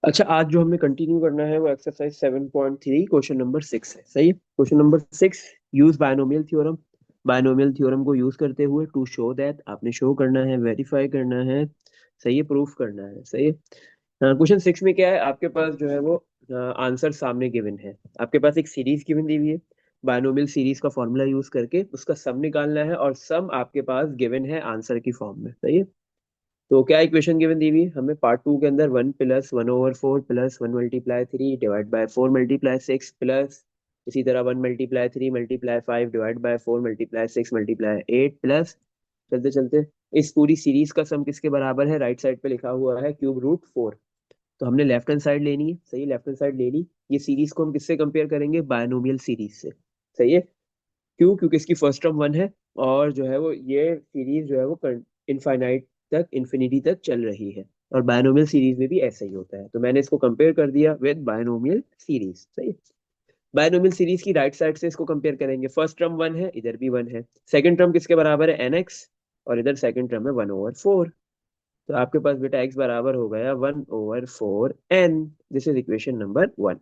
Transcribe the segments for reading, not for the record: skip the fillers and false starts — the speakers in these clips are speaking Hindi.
अच्छा, आज जो हमें कंटिन्यू करना है वो एक्सरसाइज 7.3 क्वेश्चन नंबर 6 है। सही है। Question number 6, use binomial theorem. Binomial theorem को यूज करते हुए टू शो दैट, आपने शो करना है, वेरीफाई करना है, सही है, प्रूफ करना है। सही है। क्वेश्चन 6 में क्या है, आपके पास जो है वो आंसर सामने गिवन है। आपके पास एक सीरीज गिवन दी हुई है। बायनोमियल सीरीज का फॉर्मूला यूज करके उसका सम निकालना है, और सम आपके पास गिवन है आंसर की फॉर्म में। सही है। तो क्या इक्वेशन गिवन दी हुई है हमें पार्ट टू के अंदर, 1 + 1/4 प्लस 1 × 3 डिवाइड बाय 4 × 6 प्लस, इसी तरह 1 × 3 × 5 डिवाइड बाय 4 × 6 × 8 प्लस, चलते चलते इस पूरी सीरीज का सम किसके बराबर है, राइट साइड पे लिखा हुआ है √4। तो हमने लेफ्ट हैंड साइड लेनी है। सही है, लेफ्ट हैंड साइड ले ली। ये सीरीज को हम किससे कंपेयर करेंगे, बायनोमियल सीरीज से। सही है। क्यों? क्योंकि इसकी फर्स्ट टर्म 1 है, और जो है वो ये सीरीज जो है वो इनफाइनाइट तक, इंफिनिटी तक चल रही है। और बायनोमियल सीरीज में भी ऐसा ही होता है, तो मैंने इसको कंपेयर कर दिया विद बायनोमियल सीरीज। सही है। बायनोमियल सीरीज की राइट साइड से इसको कंपेयर करेंगे। फर्स्ट टर्म 1 है, इधर भी 1 है। सेकंड टर्म किसके बराबर है, nx, और इधर सेकंड टर्म है 1/4। तो आपके पास बेटा x बराबर हो गया 1/4n। This is equation number 1।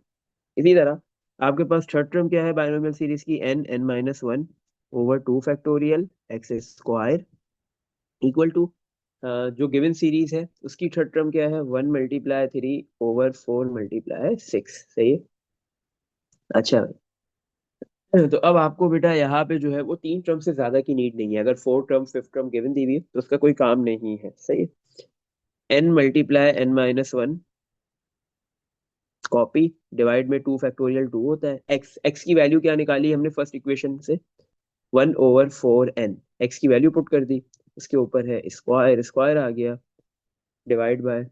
इसी तरह आपके पास थर्ड टर्म क्या है बायनोमियल सीरीज की, n(n−1/2 factorial x square equal to, जो गिवन सीरीज है उसकी थर्ड टर्म क्या है, 1 × 3/4 × 6। सही है। अच्छा, तो अब आपको बेटा यहाँ पे जो है वो तीन टर्म से ज्यादा की नीड नहीं है। अगर fourth term fifth term given दी हुई है तो उसका कोई काम नहीं है। सही है। n × n−1 कॉपी, डिवाइड में 2 फैक्टोरियल 2 होता है। x की वैल्यू क्या निकाली हमने फर्स्ट इक्वेशन से, 1/4n। एक्स की वैल्यू पुट कर दी, उसके ऊपर है स्क्वायर, स्क्वायर आ गया, डिवाइड बाय,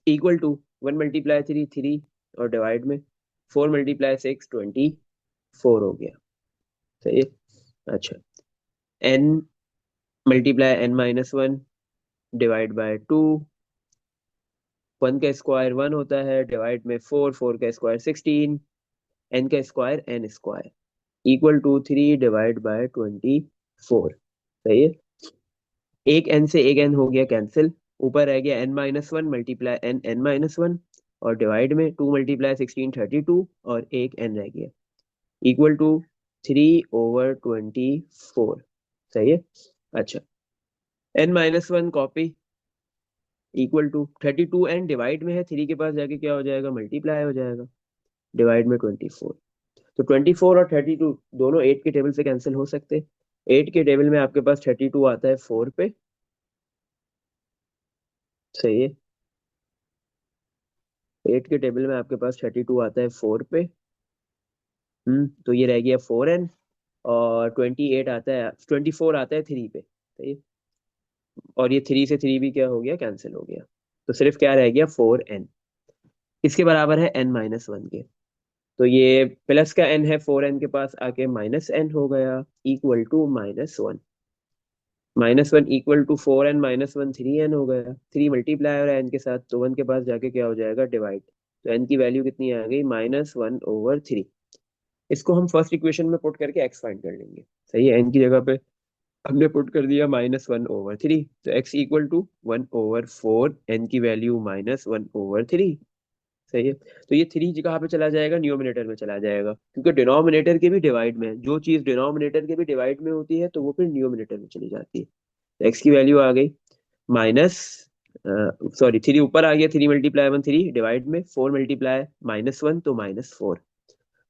इक्वल टू 1 × 3 3, और डिवाइड में 4 × 6 24 हो गया। सही है। अच्छा, n × n−1 डिवाइड बाय 2, 1 का स्क्वायर 1 होता है, डिवाइड में 4, 4 का स्क्वायर 16, n का square n square equal to 3 divide by 24। सही है। एक n से एक n हो गया कैंसिल, ऊपर रह गया n−1 मल्टीप्लाई n और डिवाइड में 2 × 16 32, और एक n रह गया इक्वल टू 3/24। सही है। अच्छा, n−1 copy, equal to 32n, divide में है, 3 के पास जाके क्या हो जाएगा, मल्टीप्लाई हो जाएगा, डिवाइड में 24। तो 24 और 32 दोनों 8 के टेबल से कैंसिल हो सकते। 8 के टेबल में आपके पास 32 आता है 4 पे। सही है। 8 के टेबल में आपके पास 32 आता है 4 पे। तो ये रह गया 4n, और 28 आता है, 24 आता है 3 पे। सही है। और ये 3 से 3 भी क्या हो गया, कैंसिल हो गया। तो सिर्फ क्या रह गया, 4n। इसके बराबर है n−1 के। तो ये प्लस का n है 4n के पास आके -n हो गया, equal to -1। -1 equal to 4n−1 3n हो गया। 3 मल्टीप्लाई हो रहा है n के साथ, तो 1 के पास जाके क्या हो जाएगा, डिवाइड। तो n की वैल्यू कितनी आ गई, -1/3। इसको हम फर्स्ट इक्वेशन में पुट करके x फाइंड कर लेंगे। सही है। n की जगह पे हमने पुट कर दिया -1/3, तो x इक्वल टू 1/4, n की वैल्यू -1/3। सही है। तो ये 3 कहाँ पे चला जाएगा, न्यूमिनेटर में चला जाएगा, क्योंकि डिनोमिनेटर के भी डिवाइड में है। जो चीज डिनोमिनेटर के भी डिवाइड में होती है तो वो फिर न्यूमिनेटर में चली जाती है। तो x की वैल्यू आ गई माइनस, सॉरी, 3 ऊपर आ गया, 3 × 1 3, डिवाइड में 4 × -1 तो -4।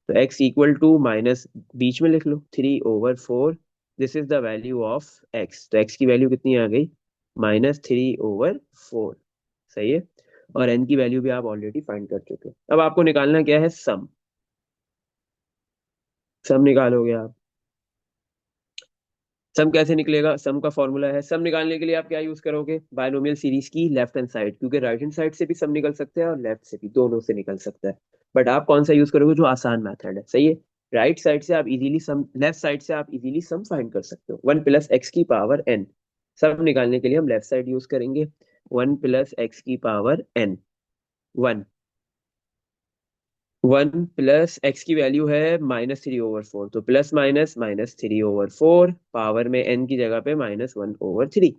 तो x इक्वल टू माइनस, बीच में लिख लो 3/4। This is the value of x। तो x की वैल्यू कितनी आ गई, -3/4। सही है। और n की वैल्यू भी आप ऑलरेडी फाइंड कर चुके हो। अब आपको निकालना क्या है, सम। सम निकालोगे आप। सम कैसे निकलेगा, सम का फॉर्मूला है, सम निकालने के लिए आप क्या यूज करोगे, बायनोमियल सीरीज की लेफ्ट हैंड साइड, क्योंकि राइट हैंड साइड से भी सम निकल सकता है और लेफ्ट से भी, दोनों से निकल सकता है। बट आप कौन सा यूज करोगे, जो आसान मेथड है। सही है। राइट साइड से आप इजीली सम, लेफ्ट साइड से आप इजीली सम फाइंड कर सकते हो। 1 + x⁴n, सम निकालने के लिए हम लेफ्ट साइड यूज करेंगे। 1 + x⁴n, 1। 1 + x की वैल्यू है -3/4, तो प्लस माइनस -3/4, पावर में n की जगह पे -1/3।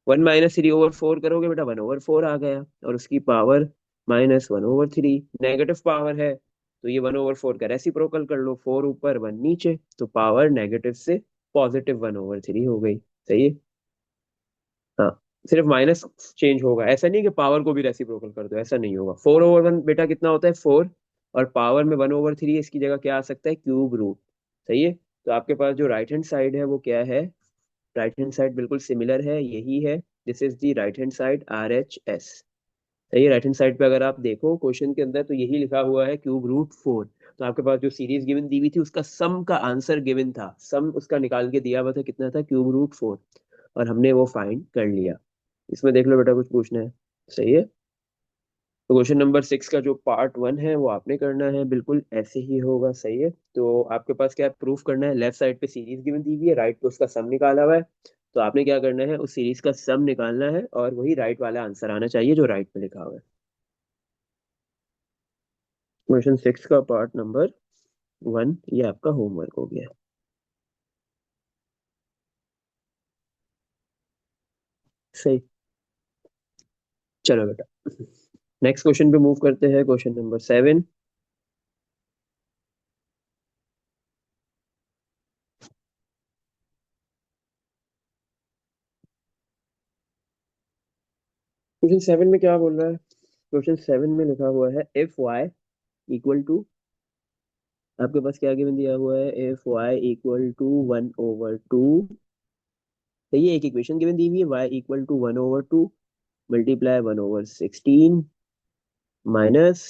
1 - 3/4 करोगे बेटा, 1/4 आ गया, और उसकी पावर -1/3। नेगेटिव पावर है तो ये 1/4 का रेसिप्रोकल कर लो, 4 ऊपर 1 नीचे, तो पावर नेगेटिव से पॉजिटिव 1/3 हो गई। सही है। हाँ, सिर्फ माइनस चेंज होगा, ऐसा नहीं कि पावर को भी रेसिप्रोकल कर दो, ऐसा नहीं होगा। 4/1 बेटा कितना होता है, 4, और पावर में 1/3 है, इसकी जगह क्या आ सकता है, क्यूब रूट। सही है। तो आपके पास जो राइट हैंड साइड है वो क्या है, राइट हैंड साइड बिल्कुल सिमिलर है, यही है। This is the right hand side, RHS। सही है। राइट हैंड साइड पे अगर आप देखो क्वेश्चन के अंदर तो यही लिखा हुआ है, क्यूब रूट 4। तो आपके पास जो सीरीज गिवन दी हुई थी उसका सम का आंसर गिवन था, सम उसका निकाल के दिया हुआ था, कितना था, क्यूब रूट 4, और हमने वो फाइंड कर लिया। इसमें देख लो बेटा, कुछ पूछना है। सही है। तो क्वेश्चन नंबर 6 का जो पार्ट 1 है वो आपने करना है, बिल्कुल ऐसे ही होगा। सही है। तो आपके पास क्या प्रूफ करना है, लेफ्ट साइड पे सीरीज गिवन दी हुई है, राइट पे उसका सम निकाला हुआ है। तो आपने क्या करना है, उस सीरीज का सम निकालना है, और वही राइट वाला आंसर आना चाहिए जो राइट पे लिखा हुआ है। क्वेश्चन 6 का पार्ट नंबर 1 ये आपका होमवर्क हो गया। सही। चलो बेटा, नेक्स्ट क्वेश्चन पे मूव करते हैं, क्वेश्चन नंबर 7। क्वेश्चन 7 में क्या बोल रहा है, क्वेश्चन 7 में लिखा हुआ है, इफ वाई इक्वल टू, आपके पास क्या गिवन दिया हुआ है, इफ वाई इक्वल टू 1/2। तो ये एक इक्वेशन गिवन दी हुई है, Y equal to 1/2 multiply 1/16 minus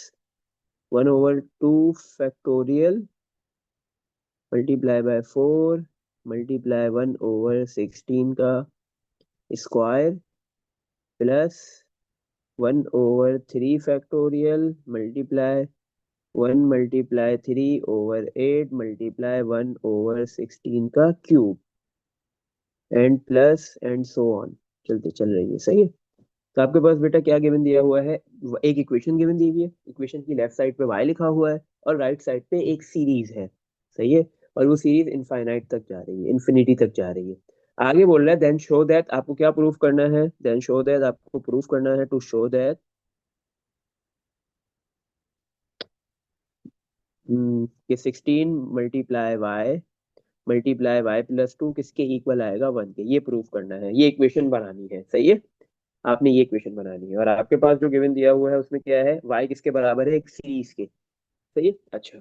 1/2 factorial multiply by 4 multiply 1/16 का square plus 1/3 factorial multiply 1 × 3/8 multiply 1/16 का cube, and plus and so on, चलते चल रही है। सही है। तो आपके पास बेटा क्या गिवन दिया हुआ है, एक इक्वेशन गिवन दी हुई है, इक्वेशन की लेफ्ट साइड पे y लिखा हुआ है, और राइट साइड पे एक सीरीज है। सही है। और वो सीरीज इनफाइनाइट तक जा रही है, इन्फिनिटी तक जा रही है। आगे बोल रहा है, देन शो दैट, आपको क्या प्रूफ करना है, देन शो दैट, आपको प्रूफ करना है, टू शो दैट कि 16 × y+2 किसके इक्वल आएगा, 1 के, ये प्रूफ करना है, ये इक्वेशन बनानी है। सही है। आपने ये इक्वेशन बनानी है, और आपके पास जो गिवन दिया हुआ है उसमें क्या है, y किसके बराबर है, एक सीरीज के। सही है। अच्छा,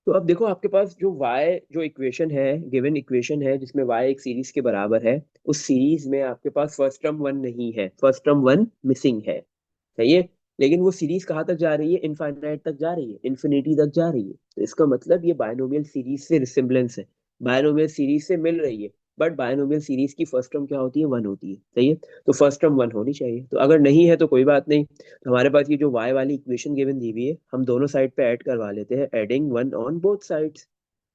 तो अब देखो आपके पास जो y जो इक्वेशन है, गिवन इक्वेशन है जिसमें y एक सीरीज के बराबर है, उस सीरीज में आपके पास फर्स्ट टर्म 1 नहीं है, फर्स्ट टर्म 1 मिसिंग है। सही है। लेकिन वो सीरीज कहाँ तक जा रही है, इनफाइनाइट तक जा रही है, इन्फिनिटी तक जा रही है। तो इसका मतलब ये बायनोमियल सीरीज से रिसेम्बलेंस है, बायनोमियल सीरीज से मिल रही है। बट बायनोमियल सीरीज की फर्स्ट टर्म क्या होती है, 1 होती है। सही है। तो फर्स्ट टर्म 1 होनी चाहिए, तो अगर नहीं है तो कोई बात नहीं, तो हमारे पास ये जो y वाली इक्वेशन गिवन दी हुई है, हम दोनों साइड पे ऐड करवा लेते हैं, adding 1 on both sides,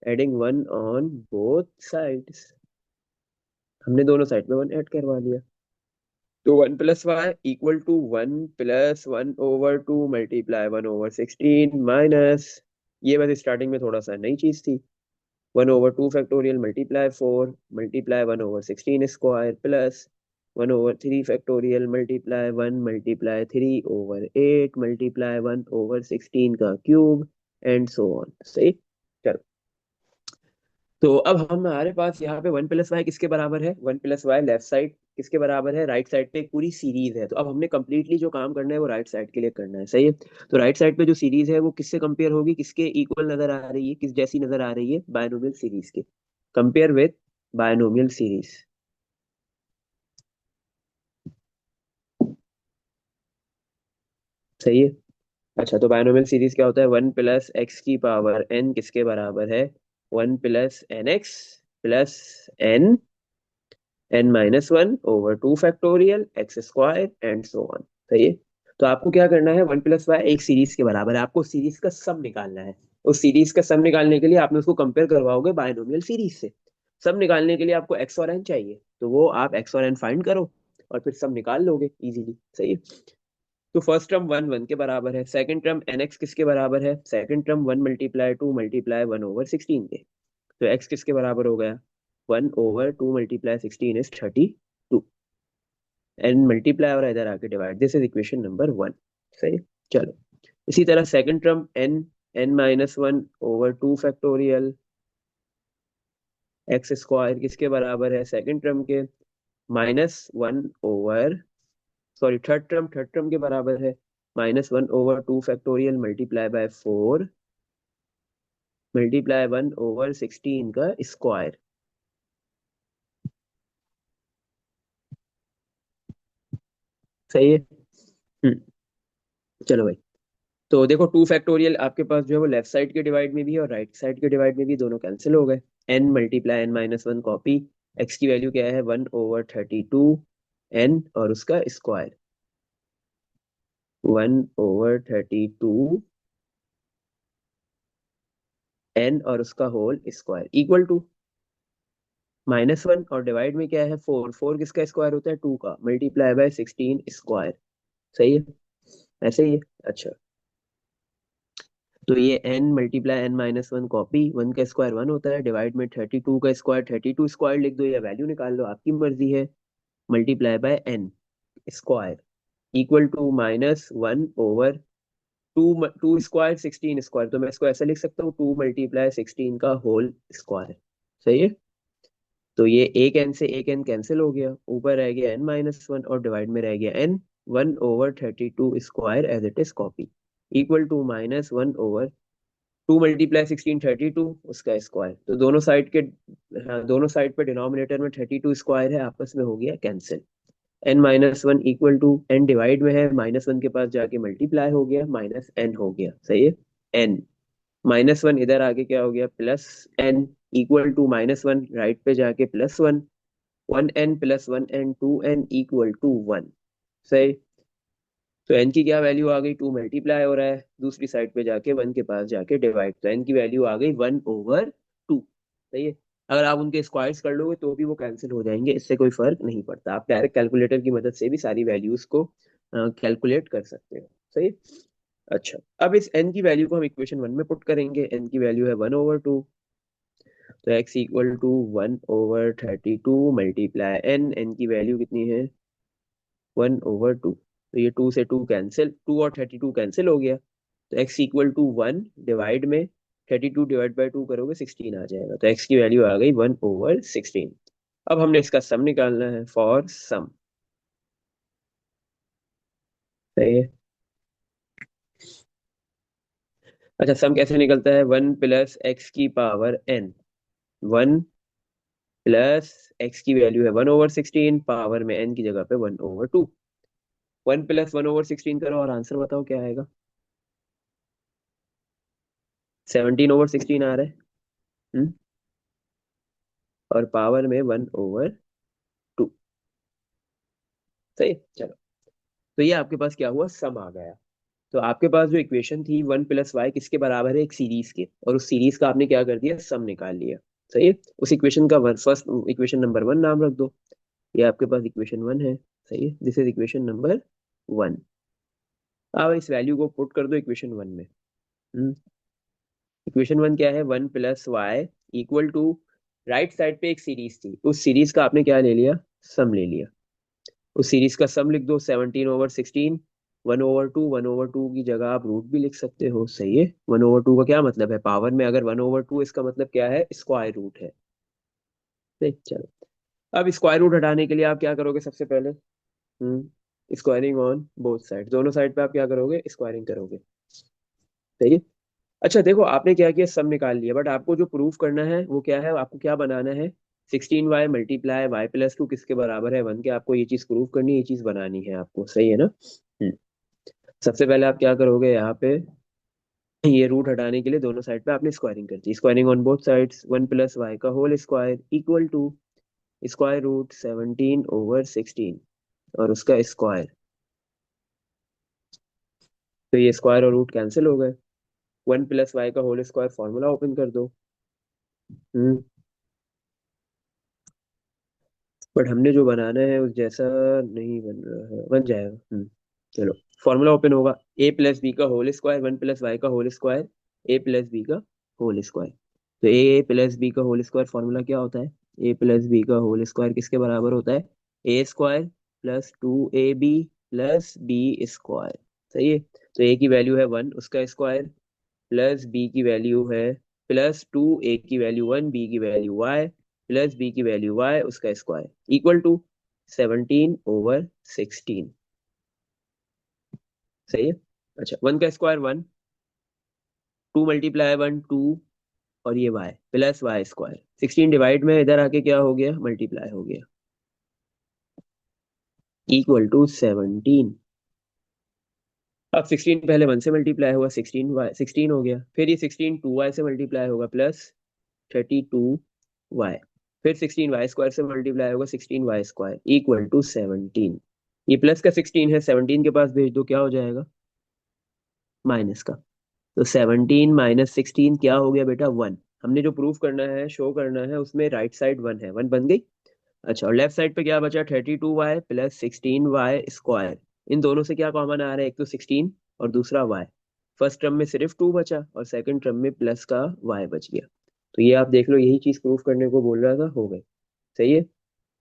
adding 1 on both sides, हमने दोनों साइड पे 1 ऐड करवा लिया। तो 1 + y = 1 + 1/2 मल्टीप्लाई 1/16 माइनस, ये बस स्टार्टिंग में थोड़ा सा नई चीज थी, 1/2 factorial multiply 4 multiply 1/16 square plus 1/3 factorial multiply 1 multiply 3/8 multiply 1/16 का क्यूब, एंड सो ऑन। सही। चलो, तो अब हमारे पास यहाँ पे 1 + y किसके बराबर है, 1 + y लेफ्ट साइड किसके बराबर है, राइट साइड पे एक पूरी सीरीज है। तो अब हमने कंप्लीटली जो काम करना है वो राइट साइड के लिए करना है। सही है। तो राइट साइड पे जो सीरीज है वो किससे कंपेयर होगी, किसके इक्वल नजर आ रही है, किस जैसी नजर आ रही है, बायनोमियल सीरीज के, कंपेयर विथ बायनोमियल सीरीज। सही है। अच्छा, तो बायनोमियल सीरीज क्या होता है, 1 + x⁴n किसके बराबर है, 1 + nx + n-1/2 factorial x² and so on. सही है। तो आपको क्या करना है, 1 + y एक सीरीज के बराबर है, आपको सीरीज का सम निकालना है। उस सीरीज का सम निकालने के लिए आपने उसको कंपेयर करवाओगे बायनोमियल सीरीज से। सम निकालने के लिए आपको x और n चाहिए, तो वो आप x और n फाइंड करो, और फिर सम निकाल लोगे इजीली। सही है। तो फर्स्ट टर्म 1 के बराबर है, सेकंड टर्म nx किसके बराबर है, सेकंड टर्म 1 × 2 मल्टीप्लाई 1/16 के। तो x किसके बराबर हो गया, 1/2 मल्टीप्लाई 16 इज 32, एंड मल्टीप्लाई और इधर आके divide, this is equation number 1। सही। चलो, इसी तरह second term N, n-1/2 factorial X square किसके बराबर है, सेकंड टर्म के -1 ओवर, सॉरी थर्ड टर्म के बराबर है -1/2 फैक्टोरियल मल्टीप्लाई बाय 4 मल्टीप्लाई 1/16 का स्क्वायर। सही है। चलो भाई, तो देखो 2 फैक्टोरियल आपके पास जो है वो लेफ्ट साइड के डिवाइड में भी है और राइट साइड के डिवाइड में भी, दोनों कैंसिल हो गए। n × n-1 कॉपी, x की वैल्यू क्या है 1/32 n और उसका स्क्वायर 1/32 n और उसका होल स्क्वायर इक्वल टू -1 और डिवाइड में क्या है 4, 4 किसका स्क्वायर होता है 2 का, मल्टीप्लाई बाय 16 स्क्वायर। सही है, ऐसे ही है। अच्छा, तो ये n × n-1 कॉपी, 1 का स्क्वायर 1 होता है, डिवाइड में 32 का स्क्वायर 32 स्क्वायर लिख दो या वैल्यू निकाल लो, आपकी मर्जी है, multiply by n square equal to -1/2, 2 square 16 square, तो मैं इसको ऐसा लिख सकता हूँ 2 × 16 का होल स्क्वायर। सही है। तो ये एक n से एक n कैंसिल हो गया, ऊपर रह गया n-1 और डिवाइड में रह गया n, 1/32 square as it is copy equal to -1/2 × 16 32 उसका स्क्वायर। तो दोनों साइड के, हाँ दोनों साइड पे डिनोमिनेटर में 32 स्क्वायर है, आपस में हो गया cancel. n-1 equal to n divide में है, -1 के पास जाके मल्टीप्लाई हो गया, -n हो गया। सही है। n -1 इधर आके क्या हो गया +n इक्वल टू -1 राइट पे जाके +1, 1n + 1n 2n equal to 1। सही। तो n की क्या वैल्यू आ गई, 2 मल्टीप्लाई हो रहा है, दूसरी साइड पे जाके 1 के पास जाके डिवाइड, तो n की वैल्यू आ गई 1/2। सही है। अगर आप उनके स्क्वायर्स कर लोगे तो भी वो कैंसिल हो जाएंगे, इससे कोई फर्क नहीं पड़ता, आप डायरेक्ट कैलकुलेटर की मदद से भी सारी वैल्यूज को कैलकुलेट कर सकते हो। सही। अच्छा, अब इस n की वैल्यू को हम इक्वेशन 1 में पुट करेंगे, n की वैल्यू है 1/2, तो x equal to 1/32 multiply n की वैल्यू कितनी है 1/2, तो ये 2 से 2 कैंसिल, 2 और 32 कैंसिल हो गया, तो x इक्वल टू 1 डिवाइड में 32 डिवाइड बाई 2 करोगे 16 आ जाएगा, तो x की वैल्यू आ गई 1/16। अब हमने इसका सम निकालना है, फॉर सम। सही है। अच्छा, सम कैसे निकलता है, 1 + x⁴n, 1 प्लस x की वैल्यू है 1/16, पावर में n की जगह पे 1/2, 1 + 1/16 करो और आंसर बताओ क्या आएगा, 17/16 आ रहा है। हम्म? और पावर में 1/2। सही। चलो, तो ये आपके पास क्या हुआ, सम आ गया। तो आपके पास जो इक्वेशन थी 1 + y किसके बराबर है, एक सीरीज के, और उस सीरीज का आपने क्या कर दिया, सम निकाल लिया। सही है। उस इक्वेशन का फर्स्ट इक्वेशन नंबर 1 नाम रख दो, ये आपके पास इक्वेशन 1 है। सही है, दिस इज इक्वेशन नंबर 1। अब इस वैल्यू को पुट कर दो इक्वेशन 1 में। इक्वेशन 1 क्या है, 1 + y equal to, right side पे एक सीरीज थी, उस सीरीज का आपने क्या ले लिया, सम ले लिया। उस सीरीज का सम लिख दो 17/16, 1/2, 1/2 की जगह आप रूट भी लिख सकते हो। सही है। 1/2 का क्या मतलब है, पावर में अगर 1/2, इसका मतलब क्या है, स्क्वायर रूट है। ठीक, चलो। अब स्क्वायर रूट हटाने के लिए आप क्या करोगे, सबसे पहले स्क्वायरिंग ऑन बोथ साइड, दोनों साइड पे आप क्या करोगे, स्क्वायरिंग करोगे। सही है। अच्छा देखो, आपने क्या किया, सम निकाल लिया, बट आपको जो प्रूफ करना है वो क्या है, आपको क्या बनाना है, 16y मल्टीप्लाई y+2 किसके बराबर है 1 के, आपको ये चीज प्रूफ करनी है, ये चीज बनानी है आपको। सही है ना। सबसे पहले आप क्या करोगे, यहाँ पे ये रूट हटाने के लिए दोनों साइड पे आपने स्क्वायरिंग कर दी, squaring on both sides, 1 + y का whole square equal to square root 17/16 और उसका स्क्वायर, तो ये स्क्वायर और रूट कैंसिल हो गए। 1 + y का होल स्क्वायर, फॉर्मूला ओपन कर दो। हम्म बट हमने जो बनाना है उस जैसा नहीं बन रहा है, बन जाएगा। चलो, फॉर्मूला ओपन होगा, a + b का होल स्क्वायर, 1 + y का होल स्क्वायर, a + b का होल स्क्वायर। तो a + b का होल स्क्वायर फॉर्मूला क्या होता है, a + b का होल स्क्वायर किसके बराबर होता है, a² + 2ab + b स्क्वायर। सही है। तो ए की वैल्यू है 1 उसका स्क्वायर, प्लस बी की वैल्यू है +2, ए की वैल्यू 1, बी की वैल्यू y, प्लस बी की वैल्यू y उसका स्क्वायर इक्वल टू 17/16। सही है। अच्छा, 1 का स्क्वायर 1, 2 मल्टीप्लाई 1 2, और ये y plus Y square, 16 divide में इधर आके क्या हो गया, मल्टीप्लाई हो गया, इक्वल टू 17। अब 16 पहले 1 से मल्टीप्लाई हुआ, 16 हो गया, फिर ये 16 2y से मल्टीप्लाई होगा, प्लस 32y, फिर 16y² से मल्टीप्लाई होगा, 16y² इक्वल टू 17। ये प्लस का 16 है, 17 के पास भेज दो, क्या हो जाएगा, माइनस का। तो 17 माइनस 16 क्या हो गया बेटा, 1। हमने जो प्रूफ करना है, शो करना है, उसमें राइट साइड 1 है, 1 बन गई। अच्छा, और लेफ्ट साइड पे क्या बचा, 32y प्लस 16y²। इन दोनों से क्या कॉमन आ रहा है, एक तो 16 और दूसरा y। फर्स्ट टर्म में सिर्फ 2 बचा और सेकंड टर्म में प्लस का y बच गया। तो ये आप देख लो, यही चीज प्रूफ करने को बोल रहा था, हो गई। सही है।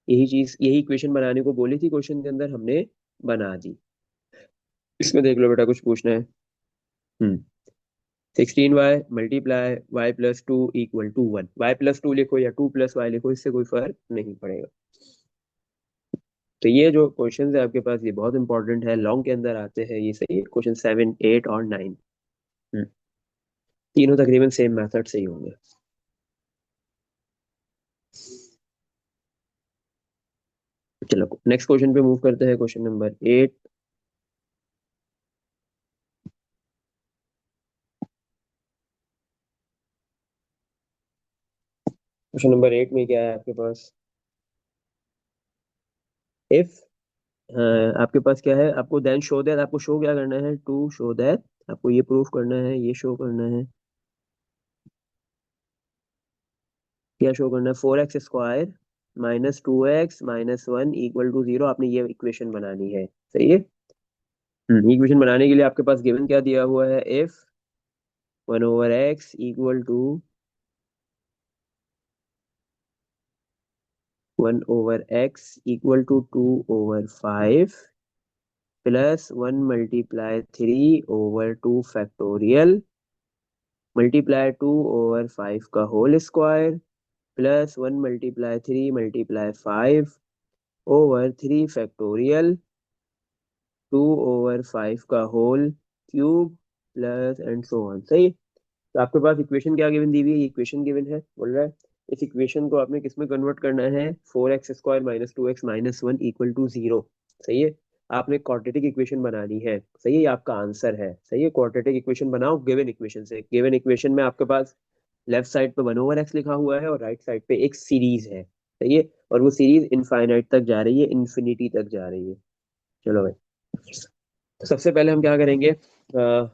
यही चीज, यही इक्वेशन बनाने को बोली थी क्वेश्चन के अंदर, हमने बना दी। इसमें देख लो बेटा, कुछ पूछना है। 16y multiply y+2 equal to 1। y+2 लिखो या 2+y लिखो, इससे कोई फर्क नहीं पड़ेगा। तो ये जो क्वेश्चन है आपके पास, ये बहुत इंपॉर्टेंट है, लॉन्ग के अंदर आते हैं ये। सही है, क्वेश्चन 7 8 और 9। तीनों तकरीबन सेम मेथड से ही होंगे। चलो नेक्स्ट क्वेश्चन पे मूव करते हैं, क्वेश्चन नंबर 8। क्वेश्चन नंबर 8 में क्या है आपके पास, इफ आपके पास क्या है, आपको देन शो दैट, आपको शो क्या करना है, टू शो दैट, आपको ये प्रूफ करना है, ये शो करना है, क्या शो करना है, 4x² minus 2x minus 1 equal to 0। आपने ये इक्वेशन बनानी है। सही है। इक्वेशन बनाने के लिए आपके पास गिवन क्या दिया हुआ है, if 1/x equal to 1/x equal to 2/5 plus 1 multiply 3/2 factorial multiply 2/5 का whole square plus 1 multiply 3 multiply 5/3 factorial 2/5 का whole cube plus and so on. सही है। तो आपके पास इक्वेशन क्या गिवन दी हुई है, ये इक्वेशन गिवन है, बोल रहा है इस इक्वेशन को आपने किस में कन्वर्ट करना है, 4x² minus 2x minus 1 equal to 0। सही है। आपने क्वाड्रेटिक इक्वेशन बनानी है। सही है, ये आपका आंसर है। सही है, क्वाड्रेटिक इक्वेशन बनाओ गिवन इक्वेशन से। गिवन इक्वेशन में आपके पास लेफ्ट साइड पे 1/x लिखा हुआ है और राइट साइड पे एक सीरीज है। सही है, और वो सीरीज इनफाइनाइट तक जा रही है, इन्फिनिटी तक जा रही है। चलो भाई, तो सबसे पहले हम क्या करेंगे,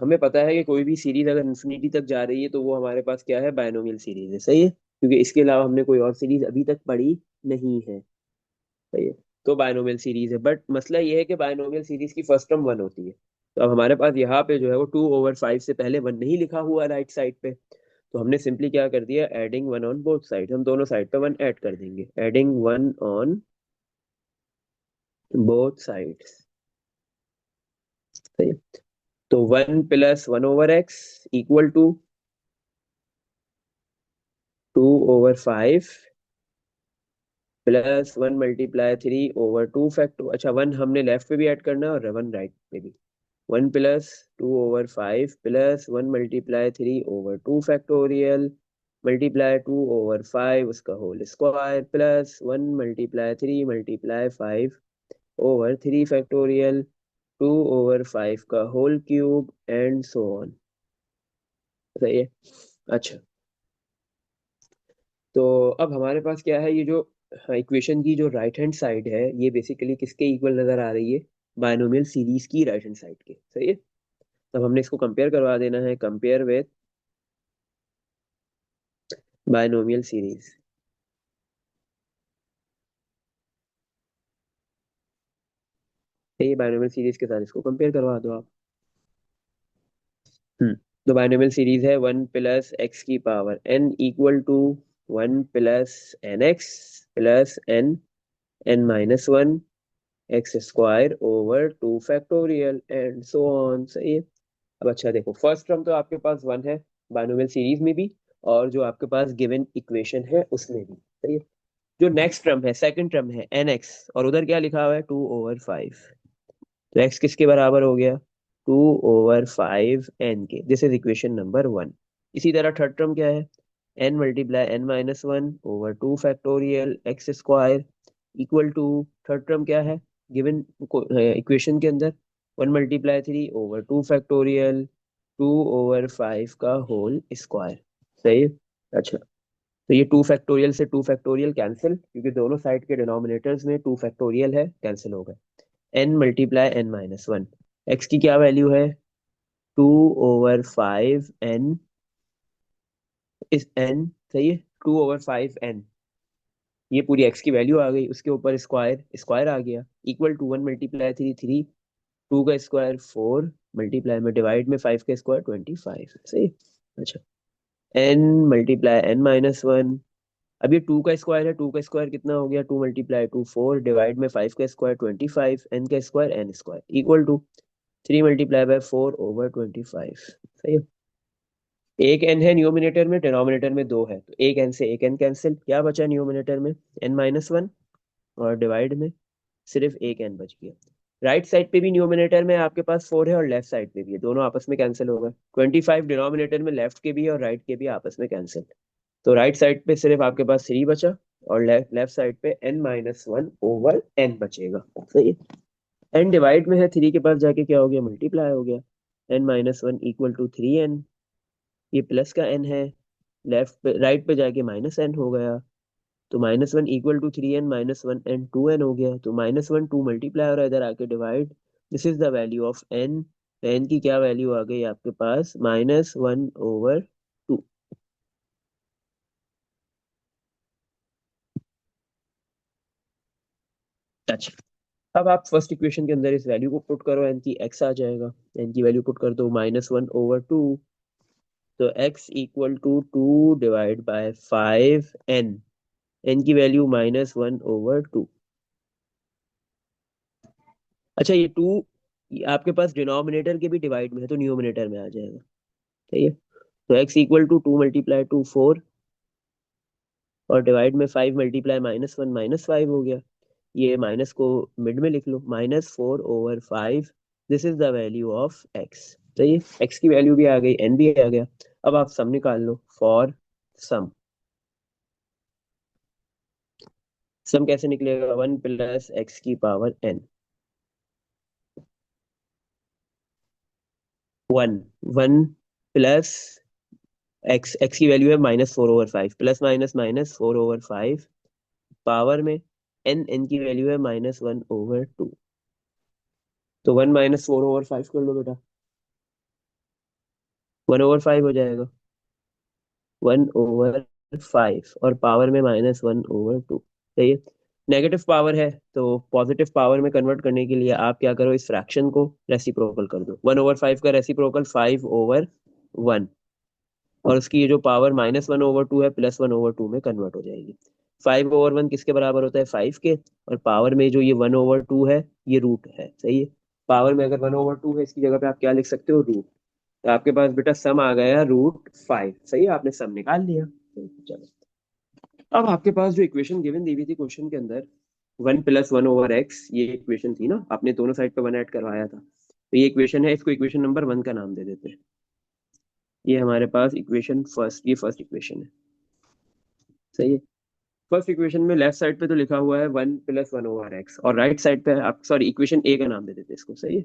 हमें पता है कि कोई भी सीरीज अगर इन्फिनिटी तक जा रही है तो वो हमारे पास क्या है, बायनोमियल सीरीज है। सही है, क्योंकि इसके अलावा हमने कोई और सीरीज अभी तक पढ़ी नहीं है। सही है। तो बायनोमियल सीरीज है, बट मसला ये है कि बायनोमियल सीरीज की फर्स्ट टर्म 1 होती है। तो अब हमारे पास यहाँ पे जो है वो 2/5 से पहले 1 नहीं लिखा हुआ राइट साइड पे। तो हमने सिंपली क्या कर दिया, एडिंग 1 ऑन बोथ साइड, हम दोनों साइड पे 1 ऐड कर देंगे, एडिंग 1 ऑन बोथ साइड्स। सही है। तो 1 plus 1/x equal to 2/5 plus 1 multiply 3/2 factor. अच्छा, 1 हमने लेफ्ट पे भी ऐड करना है और 1 राइट पे भी। 1 plus 2/5 plus 1 multiply 3/2 factorial multiply 2/5 उसका whole square plus 1 multiply 3 multiply 5/3 factorial 2/5 का whole cube and so on. सही है। अच्छा, तो अब हमारे पास क्या है, ये जो इक्वेशन की जो राइट हैंड साइड है, ये बेसिकली किसके इक्वल नजर आ रही है, बायनोमियल सीरीज की राइट हैंड साइड के। सही है। तब हमने इसको कंपेयर करवा देना है, कंपेयर विथ बायनोमियल सीरीज। ये बायनोमियल सीरीज के साथ इसको कंपेयर करवा दो आप। हम्म तो बायनोमियल सीरीज है 1 प्लस एक्स की power n equal to 1 plus N X plus N, n-1 X square over 2 factorial and so on. सही है। अब अच्छा देखो, फर्स्ट टर्म तो आपके पास 1 है बाइनोमियल सीरीज में भी, और जो आपके पास गिवन इक्वेशन है उसमें भी। सही है। जो नेक्स्ट टर्म है, सेकंड टर्म है एन एक्स, और उधर क्या लिखा हुआ है 2/5। तो एक्स किसके बराबर हो गया? 2/5 n के। This is equation number 1। इसी तरह थर्ड टर्म क्या है? n multiply n-1/2 factorial X square equal to, third term क्या है गिवन इक्वेशन के अंदर? 1 × 3/2 फैक्टोरियल 2/5 का होल स्क्वायर। सही है। अच्छा, तो ये 2 फैक्टोरियल से 2 फैक्टोरियल कैंसिल, क्योंकि दोनों साइड के डिनोमिनेटर्स में 2 फैक्टोरियल है, कैंसिल हो गए। n मल्टीप्लाई n-1, एक्स की क्या वैल्यू है? 2/5 n इस n। सही है। 2/5 n, ये पूरी x की वैल्यू आ गई, उसके ऊपर स्क्वायर स्क्वायर आ गया, इक्वल टू 1 × 3 3, 2 का स्क्वायर 4, मल्टीप्लाई में डिवाइड में 5 का स्क्वायर 25। सही। अच्छा, n मल्टीप्लाई n-1, अब ये 2 का स्क्वायर है, 2 का स्क्वायर कितना हो गया? 2 × 2 4, डिवाइड में 5 का स्क्वायर 25, n का square n square equal to 3 × 4/25। सही है। एक n है न्यूमिनेटर में, डिनोमिनेटर में 2 है, तो एक n से एक n कैंसिल, क्या बचा न्यूमिनेटर में? n-1, और डिवाइड में सिर्फ एक n बच गया। राइट साइड पे भी न्यूमिनेटर में आपके पास 4 है, और लेफ्ट साइड पे भी है, दोनों आपस में कैंसिल हो गए। 25 डिनोमिनेटर में लेफ्ट के भी और राइट के भी आपस में कैंसिल। तो राइट साइड पे सिर्फ आपके पास 3 बचा, और लेफ्ट लेफ्ट साइड पे n-1/n बचेगा। सही है। n डिवाइड में है, 3 के पास जाके क्या हो गया? मल्टीप्लाई हो गया। n-1 इक्वल टू 3n, ये प्लस का n है, लेफ्ट पे राइट पे जाके -n हो गया, तो -1 equal to 3n-1 n 2n हो गया, तो -1 2 मल्टीप्लाई हो रहा है, इधर आके divide. This is the value of n। n की क्या वैल्यू आ गई आपके पास? -1/2। अच्छा, अब आप फर्स्ट इक्वेशन के अंदर इस वैल्यू को पुट करो, n की x आ जाएगा। n की वैल्यू पुट कर दो -1/2, तो x equal to 2/5n। n की वैल्यू -1/2। अच्छा, ये 2 आपके पास डिनोमिनेटर के भी डिवाइड में है, तो न्यूमिनेटर में आ जाएगा। सही है। तो x इक्वल टू 2 × 2 4, और डिवाइड में 5 मल्टीप्लाई -1 -5 हो गया, ये माइनस को मिड में लिख लो, -4/5। This is the value of x। सही है। x की वैल्यू भी आ गई, n भी आ गया। अब आप सम निकाल लो। फॉर सम, सम कैसे निकलेगा? 1 + x⁻n। 1 1 प्लस x की वैल्यू है -4/5, प्लस माइनस -4/5, पावर में n की वैल्यू है -1/2, तो 1 -4/5 कर लो बेटा, 1/5 हो जाएगा। 1/5, और पावर में -1/2। सही है। नेगेटिव पावर है, तो पॉजिटिव पावर में कन्वर्ट करने के लिए आप क्या करो? इस फ्रैक्शन को रेसिप्रोकल कर दो। 1/5 का रेसिप्रोकल 5/1, और उसकी ये जो पावर -1/2 है, +1/2 में कन्वर्ट हो जाएगी। 5/1 किसके बराबर होता है? 5 के। और पावर में जो ये 1/2 है, ये रूट है। सही है। पावर में अगर 1/2 है, इसकी जगह पे आप क्या लिख सकते हो? रूट। तो आपके पास बेटा सम आ गया √5। सही है, आपने सम निकाल लिया। चलो, अब आपके पास जो इक्वेशन गिवन दी हुई थी क्वेश्चन के अंदर, 1 + 1/x, ये इक्वेशन थी ना, आपने दोनों साइड पे 1 ऐड करवाया था, तो ये इक्वेशन है, इसको इक्वेशन नंबर 1 का नाम दे देते हैं। ये हमारे पास इक्वेशन फर्स्ट, ये फर्स्ट इक्वेशन है। सही है। फर्स्ट इक्वेशन में लेफ्ट साइड पे तो लिखा हुआ है 1 + 1/x, और राइट साइड पे आप, सॉरी, इक्वेशन ए का नाम दे देते हैं इसको। सही है।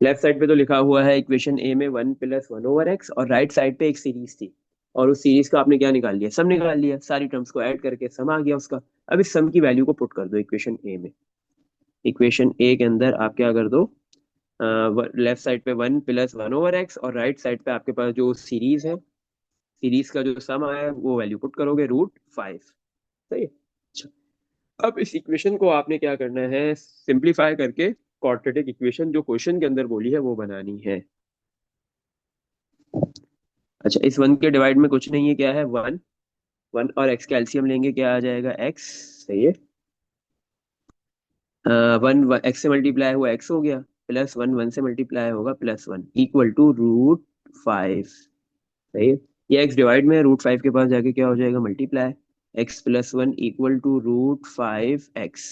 लेफ्ट साइड पे तो लिखा हुआ है इक्वेशन ए में 1 + 1/x, और राइट साइड पे एक सीरीज थी, और उस सीरीज का आपने क्या निकाल लिया? सम निकाल लिया, सारी टर्म्स को ऐड करके सम आ गया उसका। अब इस सम की वैल्यू को पुट कर दो इक्वेशन ए में। इक्वेशन ए के अंदर आप क्या कर दो? लेफ्ट साइड पे 1 + 1/x, और राइट साइड पे आपके पास जो सीरीज है, सीरीज का जो सम आया है वो वैल्यू पुट करोगे, √5। सही है। अच्छा, अब इस इक्वेशन को आपने क्या करना है? सिंप्लीफाई करके क्वाड्रेटिक इक्वेशन जो क्वेश्चन के अंदर बोली है वो बनानी है। अच्छा, इस 1 के डिवाइड में कुछ नहीं है, क्या है? 1। 1 और x का एलसीएम लेंगे, क्या आ जाएगा? x। सही है। वन एक्स से मल्टीप्लाई हुआ एक्स हो गया, प्लस वन वन से मल्टीप्लाई होगा plus one, equal to root five. सही है। ये एक्स डिवाइड में है, रूट फाइव के पास जाके क्या हो जाएगा, multiply. X plus one equal to root five X.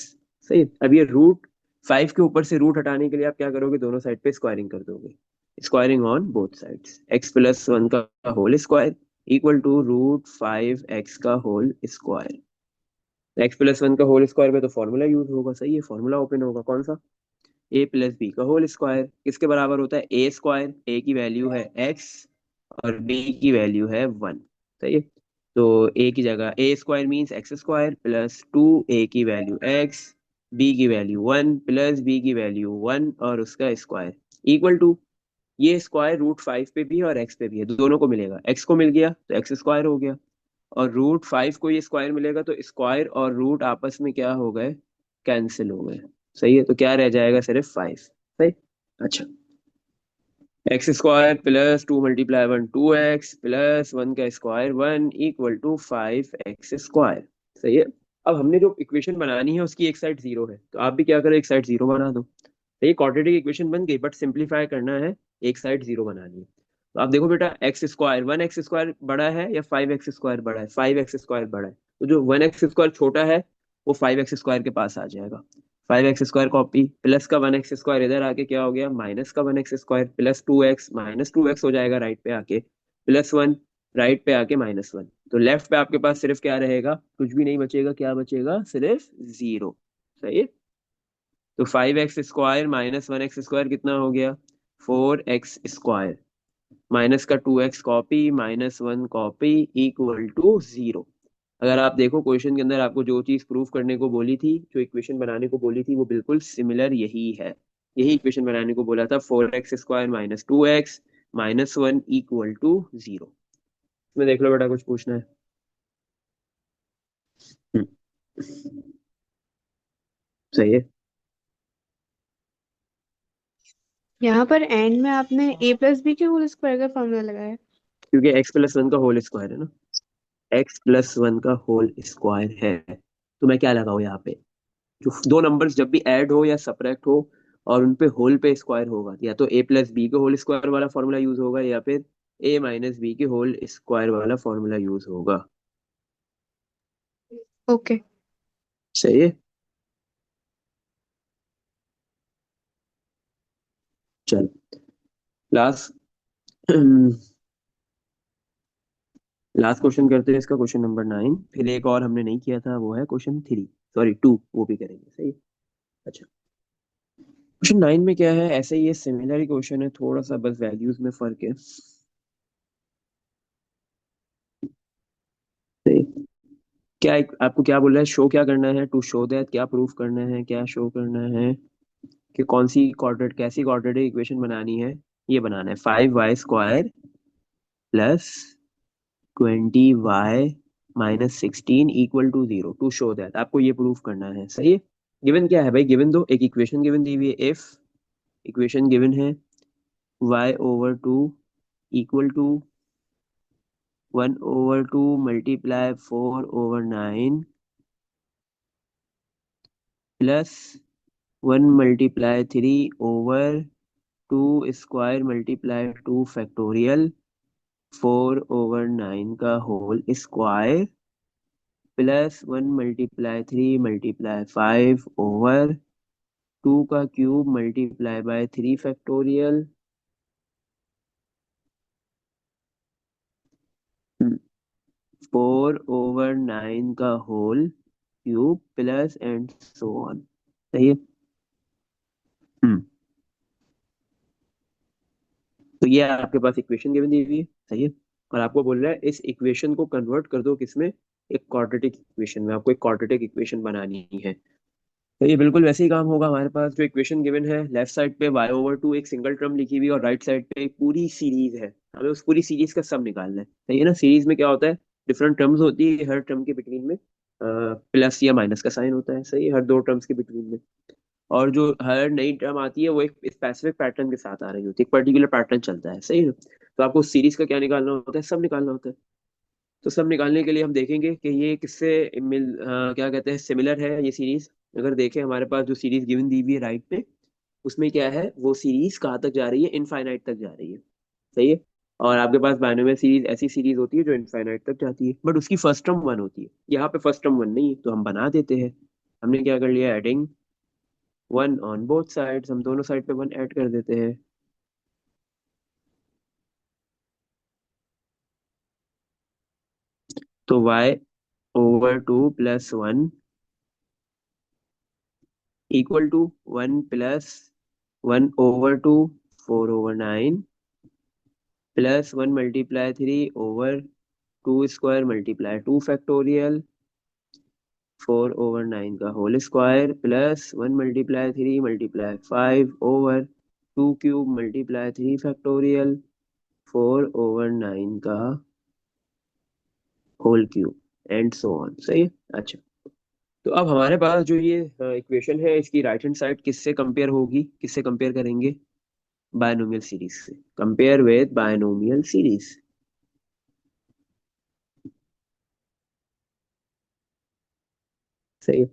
सही है। अब ये रूट फाइव के ऊपर से रूट हटाने के लिए आप क्या करोगे, दोनों साइड पे स्क्वायरिंग कर दोगे। Squaring on both sides, x plus one का whole square equal to root five x का whole square. X plus one का होल स्क्वायर में तो फॉर्मूला यूज होगा। सही है। फॉर्मूला ओपन होगा कौन सा, ए प्लस बी का होल स्क्वायर किसके बराबर होता है, ए स्क्वायर, ए की वैल्यू है एक्स और बी की वैल्यू है वन। सही है। तो ए की जगह a square means x square plus two, a की वैल्यू एक्स, बी की वैल्यू वन प्लस बी की वैल्यू वन और उसका स्क्वायर इक्वल टू, ये स्क्वायर रूट फाइव पे भी है और एक्स पे भी है, दोनों को मिलेगा। एक्स को मिल गया तो एक्स स्क्वायर हो गया, और रूट फाइव को ये स्क्वायर मिलेगा तो स्क्वायर और रूट आपस में क्या हो गए, कैंसिल हो गए। सही है। तो क्या रह जाएगा, सिर्फ फाइव। सही। अच्छा, x square plus two multiply one two x plus one का square one equal to five x square. सही है। अब हमने जो इक्वेशन बनानी है उसकी एक साइड जीरो है, तो आप भी क्या करो, एक साइड जीरो बना दो। तो ये क्वाड्रेटिक इक्वेशन बन गई, बट सिंप्लीफाई करना है, एक साइड जीरो बनानी है। तो आप देखो बेटा, x square, one X square बड़ा है या फाइव एक्स स्क्वायर बड़ा है, फाइव एक्स स्क्वायर बड़ा है, तो जो वन एक्स स्क्वायर छोटा है वो फाइव एक्स स्क्वायर के पास आ जाएगा। Five x square copy, plus का वन एक्स स्क्वायर इधर आके क्या हो गया, माइनस का one X square, plus to X minus two x हो जाएगा राइट पे आके, प्लस वन राइट पे आके माइनस वन। तो लेफ्ट पे आपके पास सिर्फ क्या रहेगा, कुछ भी नहीं बचेगा, क्या बचेगा, सिर्फ जीरो। सही है। तो five x square minus one X square कितना हो गया, फोर एक्स स्क्वायर, माइनस का two X copy minus one copy equal to zero. अगर आप देखो क्वेश्चन के अंदर आपको जो चीज प्रूव करने को बोली थी, जो इक्वेशन बनाने को बोली थी, वो बिल्कुल सिमिलर यही है। यही इक्वेशन बनाने को बोला था, four X square minus two X minus one equal to zero. इसमें देख लो बेटा, कुछ पूछना है। हम्म, सही है। यहाँ पर एंड में आपने ए प्लस बी के होल स्क्वायर का फॉर्मूला लगाया। क्योंकि एक्स प्लस वन का होल स्क्वायर है ना, एक्स प्लस वन का होल स्क्वायर है, तो मैं क्या लगाऊं यहाँ पे, जो दो नंबर्स जब भी ऐड हो या सब्ट्रैक्ट हो और उन पे होल पे स्क्वायर होगा, या तो ए प्लस बी के होल स्क्वायर वाला फॉर्मूला यूज होगा या फिर ए माइनस बी के होल स्क्वायर वाला फॉर्मूला यूज होगा। ओके। सही है। चलो, लास्ट लास्ट क्वेश्चन करते हैं इसका, क्वेश्चन नंबर नाइन, फिर एक और हमने नहीं किया था, वो है क्वेश्चन थ्री, सॉरी टू, वो भी करेंगे। सही है। अच्छा, क्वेश्चन नाइन में क्या है, ऐसे ही ये सिमिलर ही क्वेश्चन है, थोड़ा सा बस वैल्यूज में फर्क है। सही। क्या आपको क्या बोल रहा है, शो क्या करना है, टू शो दैट, क्या प्रूफ करना है, क्या शो करना है कि कौन सी क्वाड्रेट, कैसी क्वाड्रेटिक इक्वेशन बनानी है। ये बनाना है, five Y square plus twenty Y minus sixteen equal to zero, to show that, आपको ये प्रूफ करना है। सही है। गिवन क्या है भाई, गिवन दो, एक इक्वेशन गिवन दी हुई है, इफ इक्वेशन गिवन है y over two equal to one over two multiply four over nine plus one multiply three over two square multiply two factorial four over nine का whole square plus one multiply three multiply five over two का cube multiply by three factorial four over nine का whole cube plus and so on. सही है। हम्म। तो ये आपके पास इक्वेशन गिवन दी हुई है। सही है। और आपको बोल रहा है इस इक्वेशन को कन्वर्ट कर दो किसमें, एक क्वाड्रेटिक इक्वेशन में, आपको एक क्वाड्रेटिक इक्वेशन बनानी है। तो ये बिल्कुल वैसे ही काम होगा, हमारे पास जो इक्वेशन गिवन है, लेफ्ट साइड पे y ओवर टू एक सिंगल टर्म लिखी हुई और राइट साइड पे एक पूरी सीरीज है, हमें उस पूरी सीरीज का सम निकालना है। सही है ना। सीरीज में क्या होता है, डिफरेंट टर्म्स होती है, हर टर्म के बिटवीन में प्लस या माइनस का साइन होता है। सही है, हर दो टर्म्स के बिटवीन में। और जो हर नई टर्म आती है वो एक स्पेसिफिक पैटर्न के साथ आ रही होती है, एक पर्टिकुलर पैटर्न चलता है। सही है ना। तो आपको सीरीज का क्या निकालना होता है, सब निकालना होता है। तो सब निकालने के लिए हम देखेंगे कि ये किससे क्या कहते हैं, सिमिलर है ये सीरीज। अगर देखें हमारे पास जो सीरीज गिवन दी हुई है राइट पे, उसमें क्या है, वो सीरीज कहाँ तक जा रही है, इनफाइनाइट तक जा रही है। सही है। और आपके पास बायनोमियल सीरीज ऐसी सीरीज होती है जो इनफाइनाइट तक जाती है, बट उसकी फर्स्ट टर्म वन होती है। यहाँ पे फर्स्ट टर्म वन नहीं है, तो हम बना देते हैं। हमने क्या कर लिया, adding one on both sides, हम दोनों साइड पे वन ऐड कर देते हैं। तो y/2 + 1 इक्वल टू 1 + 1/2 4/9 +1 × 3/2² × 4/9 का होल स्क्वायर +1 × 3 × 5/2³ ×3 4/9 का whole cube and so on. सही है। अच्छा, तो अब हमारे पास जो ये इक्वेशन है, इसकी राइट हैंड साइड किससे कंपेयर होगी, किससे कंपेयर करेंगे, बायनोमियल सीरीज से। Compare with binomial series. सही है।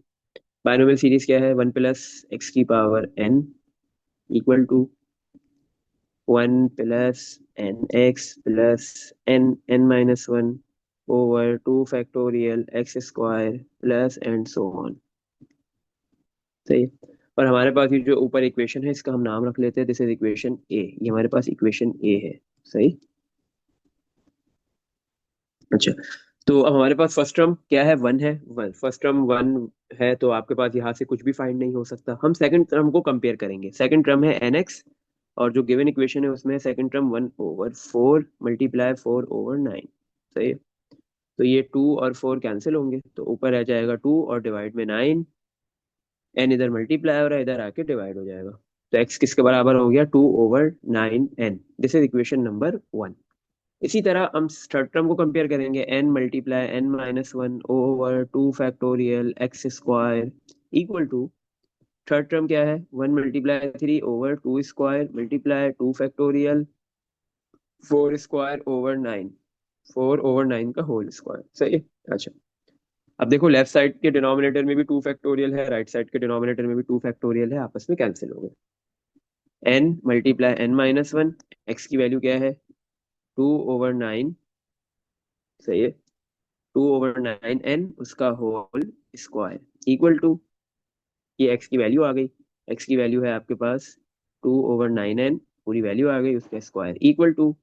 बायनोमियल सीरीज क्या है, 1 + x⁴n equal to 1 + n(x+n(n−1)/2 plus and so on. सही है। और हमारे पास ये जो ऊपर इक्वेशन है, इसका हम नाम रख लेते हैं, दिस इज इक्वेशन ए। ये हमारे पास इक्वेशन ए है। सही। अच्छा, तो अब हमारे पास फर्स्ट टर्म क्या है, वन है। वन, फर्स्ट टर्म वन है, तो आपके पास यहाँ से कुछ भी फाइंड नहीं हो सकता। हम सेकंड टर्म को कंपेयर करेंगे। सेकंड टर्म है nx, और जो गिवन इक्वेशन है उसमें सेकंड टर्म 1/4 × 4/9। सही है। तो ये 2 और 4 कैंसिल होंगे, तो ऊपर रह जाएगा 2 और डिवाइड में 9। एन इधर मल्टीप्लाई हो रहा है, इधर आके डिवाइड हो जाएगा। तो एक्स किसके बराबर हो गया, 2/9n। This is equation number 1। इसी तरह हम थर्ड टर्म को कंपेयर करेंगे, n × n−1/2 equal to, third term क्या है, 1 × 3/2² 4/9 का होल स्क्वायर। सही है। अच्छा, अब देखो लेफ्ट साइड के डिनोमिनेटर में भी 2 फैक्टोरियल है, राइट साइड के डिनोमिनेटर में भी 2 फैक्टोरियल है, आपस में कैंसिल हो गए। n × n−1, एक्स की वैल्यू क्या है, 2/9। सही है। 2/9n उसका होल स्क्वायर इक्वल टू, ये एक्स की वैल्यू आ गई। एक्स की वैल्यू है आपके पास 2/9n, पूरी वैल्यू आ गई, उसका स्क्वायर इक्वल टू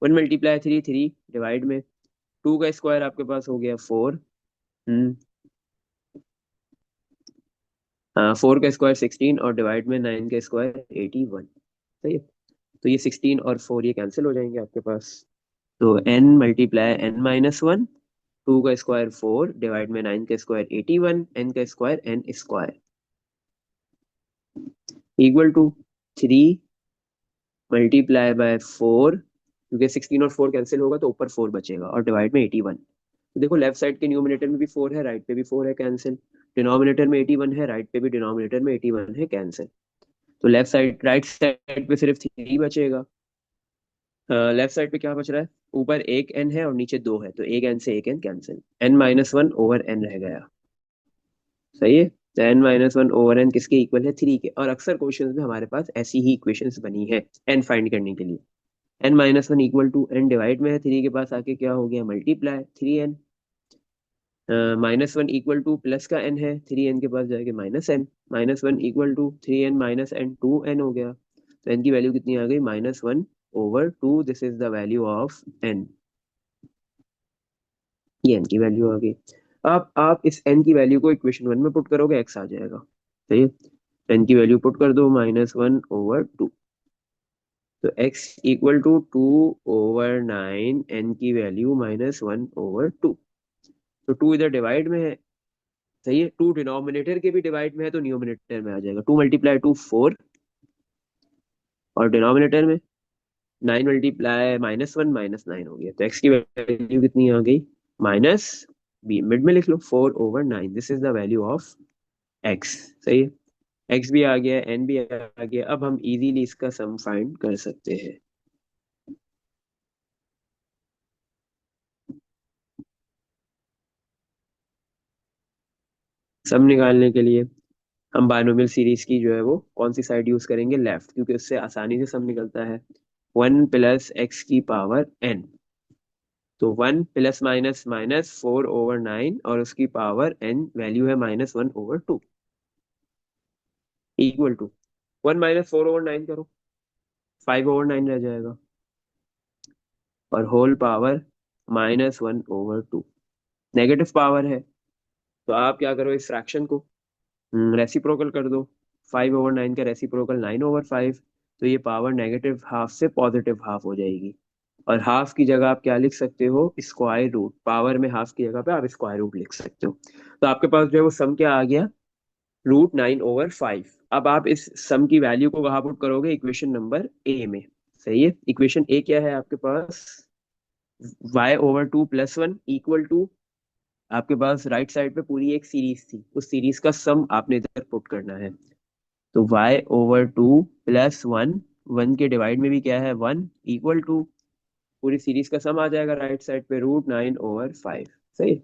1 × 3, 3 डिवाइड में 2 का स्क्वायर आपके पास हो गया 4। 4 का स्क्वायर 16 और डिवाइड में 9 का स्क्वायर 81। सही है। तो ये 16 और 4 ये कैंसिल हो जाएंगे आपके पास। तो n × n−1, 2 का स्क्वायर 4 डिवाइड में 9 का स्क्वायर 81, n का square n square equal to 3 × 4, क्योंकि 16 और 4 कैंसिल होगा तो ऊपर 4 बचेगा, और डिवाइड में 81। तो देखो लेफ्ट साइड के न्यूमिनेटर में भी 4 है, राइट पे भी 4 है, कैंसिल। डिनोमिनेटर में 81 है, राइट पे भी डिनोमिनेटर में 81 है, कैंसिल। तो लेफ्ट साइड, राइट साइड पे सिर्फ 3 बचेगा। लेफ्ट साइड पे क्या बच रहा है, ऊपर एक n है और नीचे 2 है, तो एक n से एक n कैंसिल, n-1/n रह गया। सही है। तो n-1/n किसके इक्वल है, 3 के। और अक्सर क्वेश्चंस में हमारे पास ऐसी ही इक्वेशंस बनी है n फाइंड करने के लिए। n-1 equal to n divide में है, 3 के पास आके क्या हो गया, multiply 3n। -1 equal two plus का n है, 3n के पास जाएगा -n। -1 equal to 3n -n 2n हो गया। तो n की वैल्यू कितनी आ गई, -1/2। This is the value of n। ये n की वैल्यू आ गई। अब आप इस n की वैल्यू को इक्वेशन 1 में पुट करोगे, x आ जाएगा। सही है। n की वैल्यू पुट कर दो, -1/2। तो x इक्वल टू 2/9, n की वैल्यू -1/2। तो 2 इधर डिवाइड में है। सही है। 2 डिनोमिनेटर के भी डिवाइड में है, तो न्यूमिनेटर में आ जाएगा। 2 × 2 4, और डिनोमिनेटर में 9 × -1 -9 हो गया। तो x की वैल्यू कितनी आ गई, माइनस बी, मिड में लिख लो, 4/9। This is the value of x। सही है। x भी आ गया, n भी आ गया। अब हम इजीली इसका सम फाइंड कर सकते हैं। सम निकालने के लिए हम बायनोमियल सीरीज की जो है वो कौन सी साइड यूज करेंगे, लेफ्ट, क्योंकि उससे आसानी से सम निकलता है। 1 + x⁴n, तो 1 ± -4/9 और उसकी पावर n वैल्यू है -1/2 इक्वल टू 1 - 4/9 करो, 5/9 रह जाएगा, और होल पावर -1/2। नेगेटिव पावर है, तो आप क्या करो, इस फ्रैक्शन को रेसिप्रोकल कर दो। 5/9 का रेसिप्रोकल 9/5, तो ये पावर नेगेटिव हाफ से पॉजिटिव हाफ हो जाएगी। और हाफ की जगह आप क्या लिख सकते हो, स्क्वायर रूट, पावर में हाफ की जगह पे आप स्क्वायर रूट लिख सकते हो। तो आपके पास जो है वो सम क्या आ गया, √9/5। अब आप इस सम की वैल्यू को कहाँ पुट करोगे, इक्वेशन नंबर ए में। सही है, इक्वेशन ए क्या है आपके पास, y/2 + 1 इक्वल टू, आपके पास राइट साइड पे पूरी एक सीरीज थी, उस सीरीज का सम आपने इधर पुट करना है। तो y/2 + 1, 1 के डिवाइड में भी क्या है 1 इक्वल टू, पूरी सीरीज का सम आ जाएगा राइट साइड पे √9/5। सही।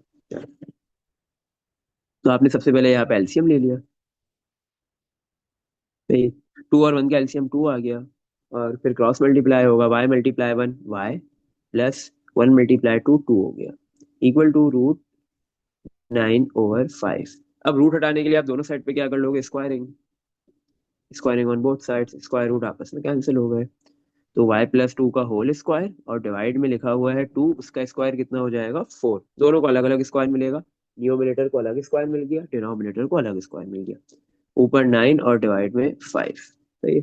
तो आपने सबसे पहले यहाँ पे एलसीएम ले लिया। सही। 2 और 1 का एलसीएम 2 आ गया, और फिर क्रॉस मल्टीप्लाई होगा, y×1 y प्लस 1×2 हो गया, इक्वल टू √9/5। अब रूट हटाने के लिए आप दोनों साइड पे क्या कर लोगे, squaring, squaring on both sides, square root आपस में कैंसिल हो गए। तो y+2 का होल स्क्वायर, और डिवाइड में लिखा हुआ है 2, उसका स्क्वायर कितना हो जाएगा 4, दोनों को अलग अलग स्क्वायर मिलेगा। न्यूमरेटर को अलग स्क्वायर मिल गया, डिनोमिनेटर को अलग स्क्वायर मिल गया। ऊपर 9 और डिवाइड में 5। सही है।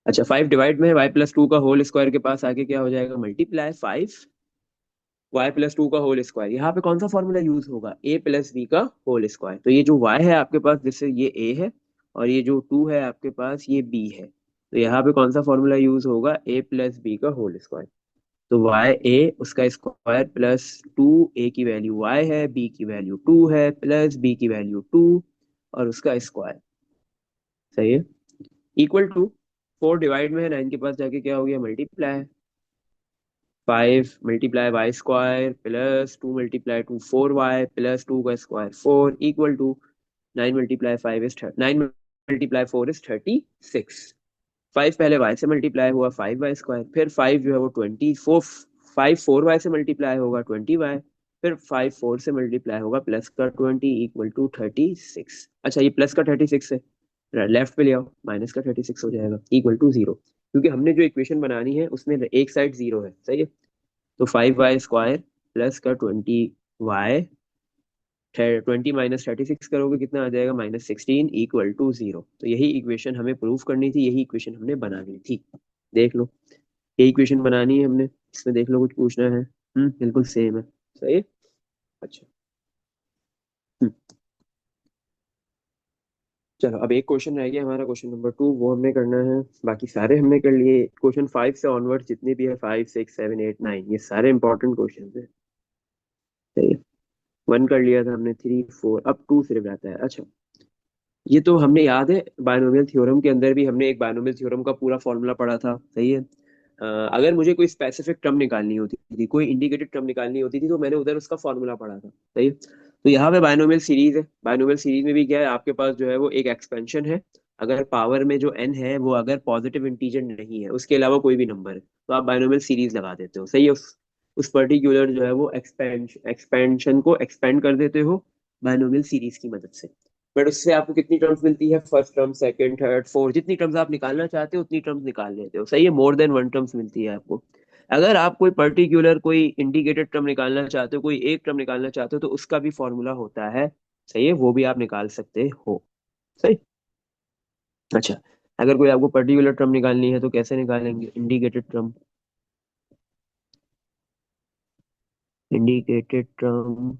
अच्छा, 5 डिवाइड में है, y+2 का होल स्क्वायर के पास आके क्या हो जाएगा, मल्टीप्लाई 5 y+2 का होल स्क्वायर। यहाँ पे कौन सा फॉर्मूला यूज होगा, a+b का होल स्क्वायर। तो ये जो y है आपके पास, जैसे ये a है, और ये जो 2 है आपके पास, ये b है। तो यहाँ पे कौन सा फॉर्मूला यूज होगा, a+b का होल स्क्वायर। तो y a उसका स्क्वायर प्लस 2, a की वैल्यू y है, b की वैल्यू 2 है, प्लस b की वैल्यू 2, और उसका स्क्वायर। सही है, इक्वल टू 4 डिवाइड में है, 9 के पास जाके क्या हो गया, multiply 5 × y² plus 2 × 2 4y plus 2 का स्क्वायर 4 इक्वल टू 9 × 4 = 36। 5 पहले y से मल्टीप्लाई हुआ 5y², फिर 5 जो है वो 24, 5 4y से मल्टीप्लाई होगा 20y, फिर 5 4 से मल्टीप्लाई होगा प्लस का 20 इक्वल टू 36। अच्छा, ये प्लस का 36 है, लेफ्ट पे ले आओ, माइनस का 36 हो जाएगा इक्वल टू 0, क्योंकि हमने जो इक्वेशन बनानी है उसमें एक साइड 0 है। सही है। तो 5y² प्लस का 20y, 20 - 36 करोगे कितना आ जाएगा, -16 इक्वल टू 0। तो यही इक्वेशन हमें प्रूव करनी थी, यही इक्वेशन हमने बनानी थी। देख लो, यही इक्वेशन बनानी है हमने, इसमें देख लो कुछ पूछना है, बिल्कुल सेम है। सही है। अच्छा। हम्म, चलो अब एक क्वेश्चन रह गया हमारा, क्वेश्चन नंबर 2, वो हमने करना है। बाकी सारे हमने कर लिए। क्वेश्चन 5 से ऑनवर्ड जितने भी है, 5 6 7 8 9, ये सारे इंपॉर्टेंट क्वेश्चन है। सही है। 1 कर लिया था हमने, 3 4, अब 2 सिर्फ रहता है। अच्छा, ये तो हमने याद है, बायनोमियल थ्योरम के अंदर भी हमने एक बायनोमियल थ्योरम का पूरा फॉर्मूला पढ़ा था। सही है। अगर मुझे कोई स्पेसिफिक टर्म निकालनी होती थी, कोई इंडिकेटेड टर्म निकालनी होती थी, तो मैंने उधर उसका फॉर्मूला पढ़ा था। सही है। तो यहाँ पे बायनोमियल सीरीज है, बायनोमियल सीरीज में भी क्या है आपके पास, जो है वो एक एक्सपेंशन है। अगर पावर में जो n है वो अगर पॉजिटिव इंटीजर नहीं है, उसके अलावा कोई भी नंबर है, तो आप बायनोमियल सीरीज लगा देते हो। सही है। उस पर्टिकुलर जो है वो एक्सपेंशन को एक्सपेंड कर देते हो बायनोमियल सीरीज की मदद से। बट उससे आपको कितनी टर्म्स मिलती है, first term, second, third, fourth, जितनी टर्म्स आप निकालना चाहते हो उतनी टर्म्स निकाल लेते हो। सही है, मोर देन 1 टर्म्स मिलती है आपको। अगर आप कोई पर्टिकुलर कोई इंडिकेटेड टर्म निकालना चाहते हो, कोई एक टर्म निकालना चाहते हो, तो उसका भी फॉर्मूला होता है। सही है, वो भी आप निकाल सकते हो। सही। अच्छा, अगर कोई आपको पर्टिकुलर टर्म निकालनी है तो कैसे निकालेंगे, indicated term, indicated term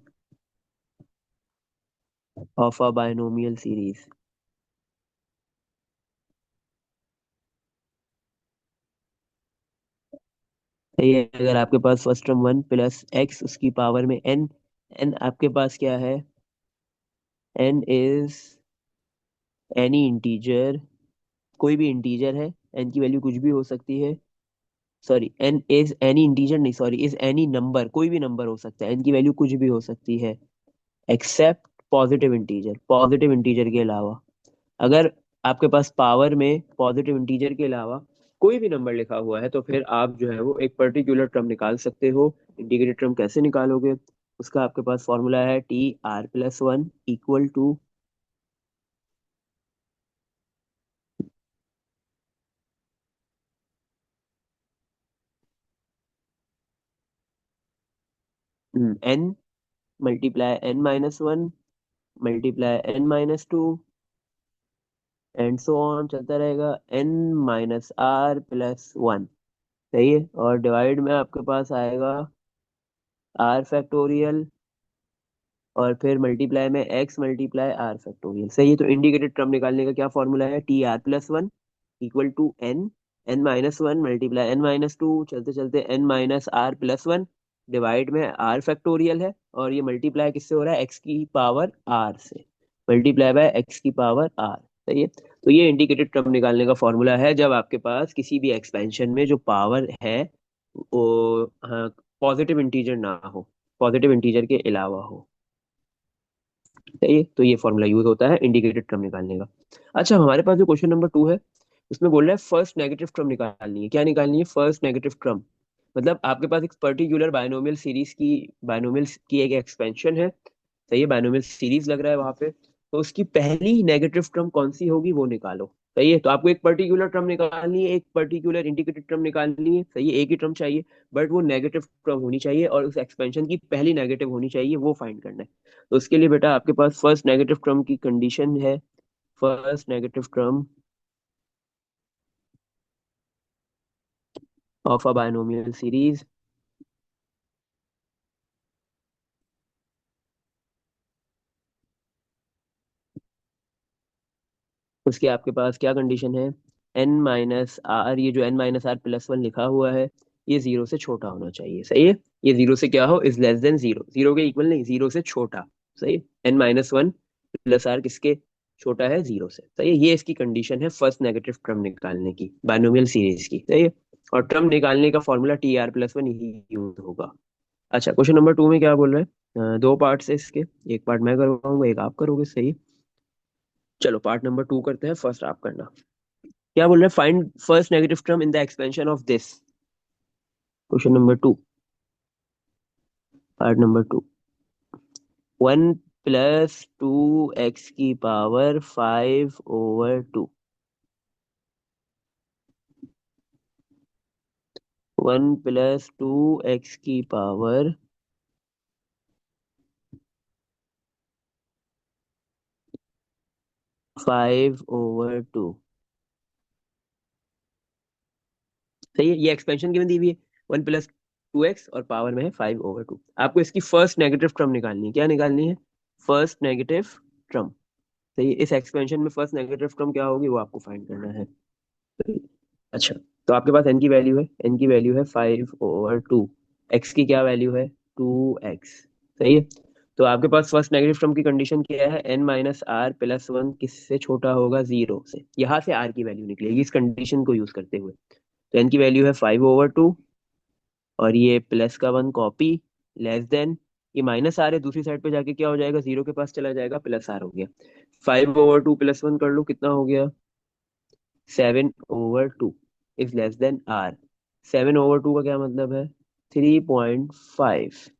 of a binomial series. ये अगर आपके पास फर्स्ट टर्म 1 + x उसकी पावर में n, n आपके पास क्या है, n इज एनी इंटीजर, कोई भी इंटीजर है, n की वैल्यू कुछ भी हो सकती है। Sorry, n is any integer नहीं, सॉरी, इज एनी नंबर, कोई भी नंबर हो सकता है, n की वैल्यू कुछ भी हो सकती है, except positive integer, positive integer के अलावा। अगर आपके पास पावर में पॉजिटिव इंटीजर के अलावा कोई भी नंबर लिखा हुआ है तो फिर आप जो है वो एक पर्टिकुलर टर्म निकाल सकते हो। इंटीग्रेटेड टर्म कैसे निकालोगे? उसका आपके पास फॉर्मूला है TR+1 equal to n multiply n-1 multiply n-2 and so on चलता रहेगा n-r+1। सही है। और डिवाइड में आपके पास आएगा r फैक्टोरियल और फिर मल्टीप्लाई में x मल्टीप्लाई r फैक्टोरियल। सही है। तो इंडिकेटेड टर्म निकालने का क्या फॉर्मूला है? TR+1 equal to n-1 multiply n-2 चलते चलते n-r+1 डिवाइड में r फैक्टोरियल है और ये मल्टीप्लाई किससे हो रहा है? x की पावर r से। मल्टीप्लाई बाय x की पावर r। सही है। तो ये इंडिकेटेड टर्म निकालने का फॉर्मूला है जब आपके पास किसी भी एक्सपेंशन में जो पावर है वो पॉजिटिव इंटीजर ना हो, पॉजिटिव इंटीजर के अलावा हो। सही है। तो ये फॉर्मूला यूज होता है इंडिकेटेड टर्म निकालने का। अच्छा, हमारे पास जो क्वेश्चन नंबर 2 है उसमें बोल रहा है फर्स्ट नेगेटिव टर्म निकालनी है। क्या निकालनी है? First negative term. मतलब आपके पास एक पर्टिकुलर बायनोमियल सीरीज की, बायनोमियल की एक एक्सपेंशन है। सही है। बायनोमियल सीरीज लग रहा है वहां पे, तो उसकी पहली नेगेटिव टर्म कौन सी होगी वो निकालो। सही है। तो आपको एक पर्टिकुलर टर्म निकालनी है, एक पर्टिकुलर इंडिकेटेड टर्म निकालनी है। सही है। एक ही टर्म चाहिए बट वो नेगेटिव टर्म होनी चाहिए और उस एक्सपेंशन की पहली नेगेटिव होनी चाहिए, वो फाइंड करना है। तो उसके लिए बेटा आपके पास फर्स्ट नेगेटिव टर्म की कंडीशन है। First negative term of a binomial series. उसके आपके पास क्या कंडीशन है? n-r, ये जो n-r+1 लिखा हुआ है ये जीरो से छोटा होना चाहिए। सही है। ये जीरो से क्या हो? Is less than zero, zero के इक्वल नहीं, जीरो से छोटा। सही है। n-1 + r किसके छोटा है? जीरो से। सही है। ये इसकी कंडीशन है फर्स्ट नेगेटिव टर्म निकालने की बायनोमियल सीरीज की। सही है। और टर्म निकालने का फॉर्मूला TR+1 यही यूज होगा। अच्छा, क्वेश्चन नंबर 2 में क्या बोल रहे हैं? दो पार्ट है इसके, एक पार्ट मैं करवाऊंगा, एक आप करोगे। सही है। चलो पार्ट नंबर 2 करते हैं, फर्स्ट आप करना। क्या बोल रहे हैं? Find first negative term in the expansion of this. Question number 2, part number 2। 1 + 2x⁵ 1 + 2x⁵ 5/2। सही है। ये एक्सपेंशन की में दी हुई है 1 + 2x और पावर में है 5/2। आपको इसकी फर्स्ट नेगेटिव टर्म निकालनी है। क्या निकालनी है? First negative term. सही है। इस एक्सपेंशन में फर्स्ट नेगेटिव टर्म क्या होगी वो आपको फाइंड करना है। अच्छा, तो आपके पास n की वैल्यू है, n की वैल्यू है 5/2। x की क्या वैल्यू है? 2x। सही है। तो आपके पास फर्स्ट नेगेटिव टर्म की कंडीशन क्या है? n-r+1 किससे छोटा होगा? जीरो से। यहाँ से r की वैल्यू निकलेगी इस कंडीशन को यूज करते हुए। तो n की वैल्यू है 5/2 और ये प्लस का 1 कॉपी, लेस देन, ये माइनस आर है दूसरी साइड पे जाके क्या हो जाएगा? जीरो के पास चला जाएगा, प्लस आर हो गया। 5/2 + 1 कर लो, कितना हो गया? 7/2 इज लेस देन आर। 7/2 का क्या मतलब है? 3.5।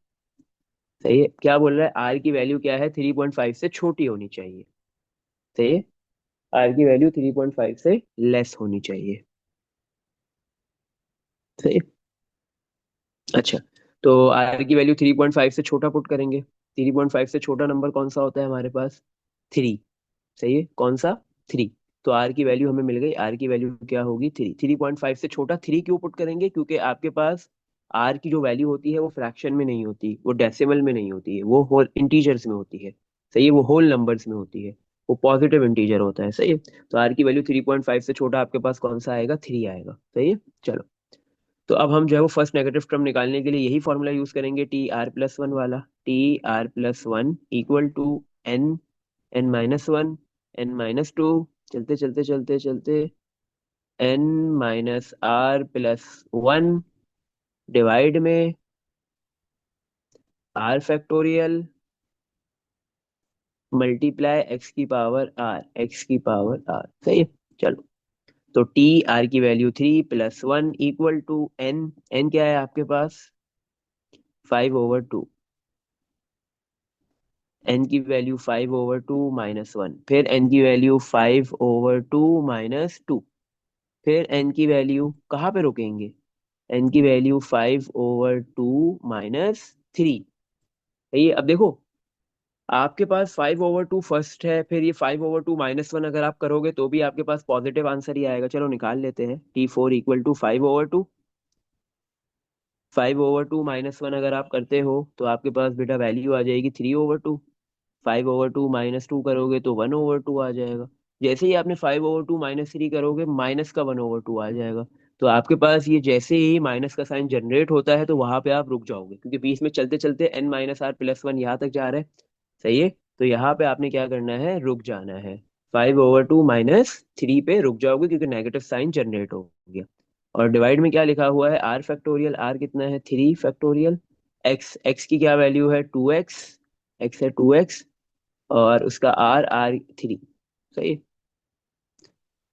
सही है। क्या बोल रहा है? आर की वैल्यू क्या है? 3.5 से छोटी होनी चाहिए। सही है। आर की वैल्यू 3.5 से लेस होनी चाहिए। सही है। अच्छा, तो आर की वैल्यू 3.5 से छोटा पुट करेंगे। 3.5 से छोटा नंबर कौन सा होता है हमारे पास? 3। सही है। कौन सा? 3। तो आर की वैल्यू हमें मिल गई। आर की वैल्यू क्या होगी? 3। 3.5 से छोटा 3 क्यों पुट करेंगे? क्योंकि आपके पास आर की जो वैल्यू होती है वो फ्रैक्शन में नहीं होती, वो डेसिमल में नहीं होती है, वो होल इंटीजर्स में होती है। सही है। वो होल नंबर्स में होती है, वो पॉजिटिव इंटीजर होता है। सही है। तो आर की वैल्यू 3.5 से छोटा आपके पास कौन सा आएगा? 3 आएगा। सही है। चलो, तो अब हम जो है वो फर्स्ट नेगेटिव टर्म निकालने के लिए यही फॉर्मूला यूज करेंगे, TR+1 वाला। TR+1 equal to n, n-1, n-2 चलते चलते चलते चलते n-r+1 डिवाइड में r फैक्टोरियल मल्टीप्लाई एक्स की पावर आर, एक्स की पावर आर, सही है। चलो, तो टी आर की value 3 + 1 equal to N, N क्या है आपके पास 5/2, एन की वैल्यू 5/2 -1, फिर एन की वैल्यू 5/2 -2, फिर एन की वैल्यू कहाँ पे रुकेंगे, एन की वैल्यू 5/2 -3। ये अब देखो, आपके पास 5/2 फर्स्ट है, फिर ये 5/2 -1 अगर आप करोगे तो भी आपके पास पॉजिटिव आंसर ही आएगा। चलो निकाल लेते हैं, T4 इक्वल टू 5/2, 5/2 -1 अगर आप करते हो तो आपके पास बेटा वैल्यू आ जाएगी 3/2, 5/2 -2 करोगे तो 1/2 आ जाएगा। जैसे ही आपने 5/2 -3 करोगे माइनस का 1/2 आ जाएगा। तो आपके पास ये जैसे ही माइनस का साइन जनरेट होता है तो वहां पे आप रुक जाओगे, क्योंकि बीच में चलते चलते n-r+1 यहाँ तक जा रहा है, सही है। तो यहाँ पे आपने क्या करना है, रुक जाना है, 5/2 -3 पे रुक जाओगे क्योंकि नेगेटिव साइन जनरेट हो गया। और डिवाइड में क्या लिखा हुआ है, आर फैक्टोरियल, आर कितना है 3 फैक्टोरियल, एक्स, एक्स की क्या वैल्यू है 2x, एक्स है 2x, और उसका आर आर 3, सही है।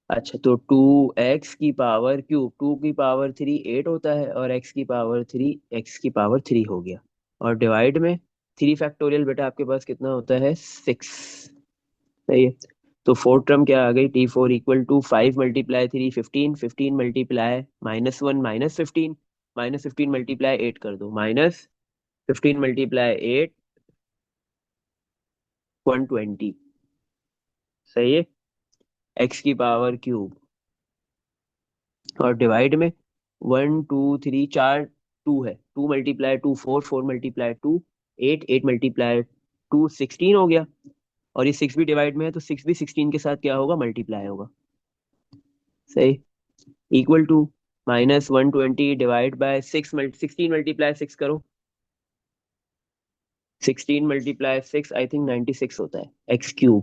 अच्छा, तो 2x⁻³ 2 की पावर 3 8 होता है, और x⁻3 हो गया। और डिवाइड में 3 फैक्टोरियल बेटा आपके पास कितना होता है 6, सही है। तो फोर्थ टर्म क्या आ गई, T4 equal to 5 × 3 15, 15 multiply -1 -15, -15 multiply 8 कर दो, -15 मल्टीप्लाई 8 120, सही है, x⁻³ और डिवाइड में 1 2 3 4, 2 है, 2 × 2 4, 4 × 2 8, 8 × 2 16 हो गया। और ये 6 भी डिवाइड में है तो 6 भी 16 के साथ क्या होगा, मल्टीप्लाई होगा, सही, equal to -120 divide by 16 multiply 6 करो, 16 मल्टीप्लाई 6 आई थिंक 96 होता है, x³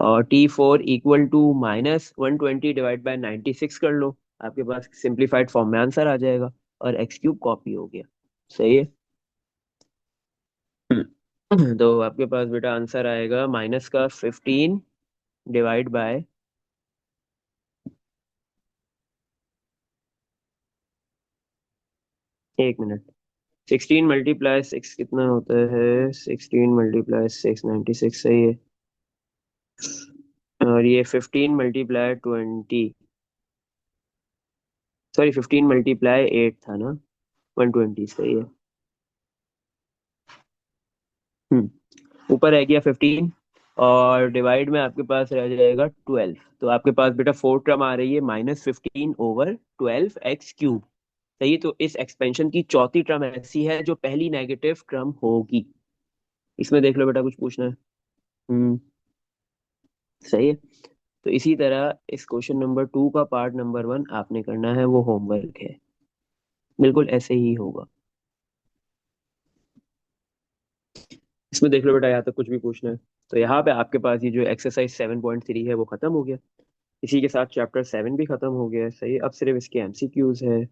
और T4 equal to -120 divide bye 96 कर लो, आपके पास सिंप्लीफाइड फॉर्म में आंसर आ जाएगा और x³ कॉपी हो गया, सही है। तो आपके पास बेटा आंसर आएगा माइनस का 15 डिवाइड बाय, एक मिनट, 16 मल्टीप्लाई 6 कितना होता है, 16 मल्टीप्लाई 6 96, सही है। और ये 15 मल्टीप्लाई 20, सॉरी 15 मल्टीप्लाई 8 था ना, 120, सही है। ऊपर रह गया 15 और डिवाइड में आपके पास रह जाएगा 12। तो आपके पास बेटा फोर्थ टर्म आ रही है -15/12 x³, सही है। तो इस एक्सपेंशन की चौथी टर्म ऐसी है जो पहली नेगेटिव टर्म होगी। इसमें देख लो बेटा, कुछ पूछना है? हम्म, सही है। तो इसी तरह इस क्वेश्चन नंबर 2 का पार्ट नंबर 1 आपने करना है, वो होमवर्क है, बिल्कुल ऐसे ही होगा। इसमें देख लो बेटा, यहाँ तक कुछ भी पूछना है तो यहाँ पे आपके पास ये जो एक्सरसाइज 7.3 है वो खत्म हो गया। इसी के साथ चैप्टर 7 भी खत्म हो गया है, सही है। अब सिर्फ इसके एमसीक्यूज है।